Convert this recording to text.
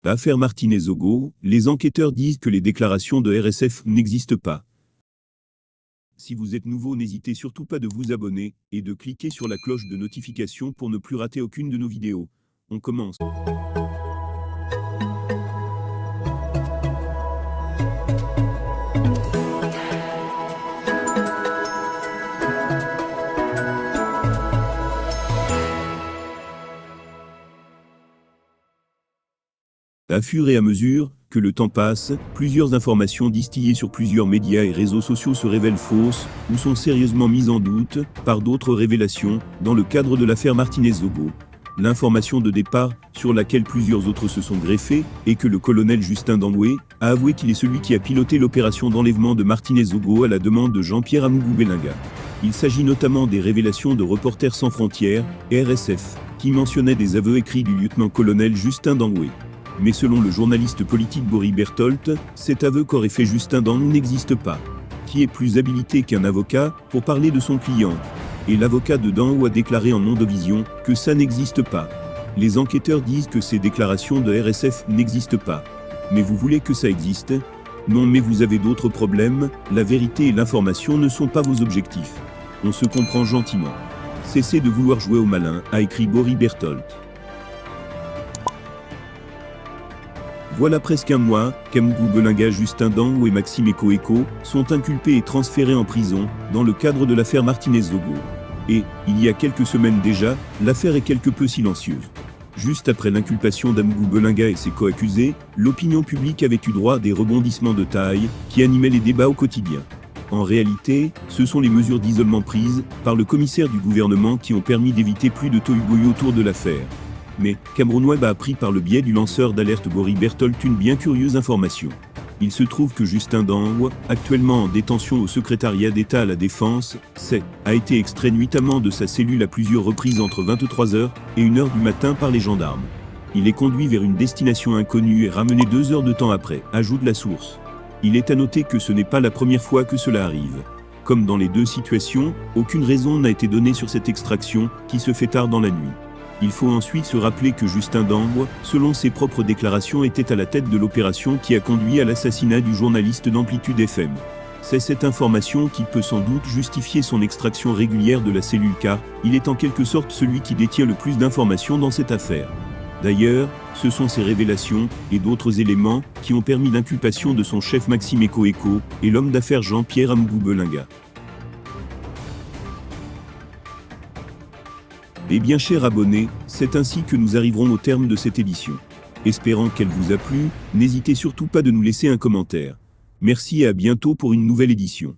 L'affaire Martinez-Ogo, les enquêteurs disent que les déclarations de RSF n'existent pas. Si vous êtes nouveau, n'hésitez surtout pas de vous abonner et de cliquer sur la cloche de notification pour ne plus rater aucune de nos vidéos. On commence. À fur et à mesure que le temps passe, plusieurs informations distillées sur plusieurs médias et réseaux sociaux se révèlent fausses ou sont sérieusement mises en doute par d'autres révélations dans le cadre de l'affaire Martinez-Ogo. L'information de départ, sur laquelle plusieurs autres se sont greffés, est que le colonel Justin Dangoué a avoué qu'il est celui qui a piloté l'opération d'enlèvement de Martinez-Ogo à la demande de Jean-Pierre Amougou-Belinga. Il s'agit notamment des révélations de Reporters sans frontières, RSF, qui mentionnaient des aveux écrits du lieutenant-colonel Justin Dangoué. Mais selon le journaliste politique Boris Berthold, cet aveu qu'aurait fait Justin Dangoué n'existe pas. Qui est plus habilité qu'un avocat pour parler de son client? Et l'avocat de Dangoué a déclaré en Mondovision que ça n'existe pas. Les enquêteurs disent que ces déclarations de RSF n'existent pas. Mais vous voulez que ça existe? Non, mais vous avez d'autres problèmes, la vérité et l'information ne sont pas vos objectifs. On se comprend gentiment. Cessez de vouloir jouer au malin, a écrit Boris Berthold. Voilà presque un mois qu'Amougou-Belinga, Justin Dangoué et Maxime Eko sont inculpés et transférés en prison dans le cadre de l'affaire Martinez-Ogo. Et, il y a quelques semaines déjà, l'affaire est quelque peu silencieuse. Juste après l'inculpation d'Amougou-Belinga et ses co-accusés, l'opinion publique avait eu droit à des rebondissements de taille qui animaient les débats au quotidien. En réalité, ce sont les mesures d'isolement prises par le commissaire du gouvernement qui ont permis d'éviter plus de tohu-bohu autour de l'affaire. Mais Cameroun Web a appris par le biais du lanceur d'alerte Boris Berthold une bien curieuse information. Il se trouve que Justin Dangoué, actuellement en détention au secrétariat d'État à la Défense, a été extrait nuitamment de sa cellule à plusieurs reprises entre 23h et 1h du matin par les gendarmes. Il est conduit vers une destination inconnue et ramené 2 heures de temps après, ajoute la source. Il est à noter que ce n'est pas la première fois que cela arrive. Comme dans les deux situations, aucune raison n'a été donnée sur cette extraction, qui se fait tard dans la nuit. Il faut ensuite se rappeler que Justin Dangoué, selon ses propres déclarations, était à la tête de l'opération qui a conduit à l'assassinat du journaliste d'Amplitude FM. C'est cette information qui peut sans doute justifier son extraction régulière de la cellule car il est en quelque sorte celui qui détient le plus d'informations dans cette affaire. D'ailleurs, ce sont ces révélations et d'autres éléments qui ont permis l'inculpation de son chef Maxime Eko et l'homme d'affaires Jean-Pierre Amougou-Belinga. Eh bien chers abonnés, c'est ainsi que nous arriverons au terme de cette édition. Espérant qu'elle vous a plu, n'hésitez surtout pas de nous laisser un commentaire. Merci et à bientôt pour une nouvelle édition.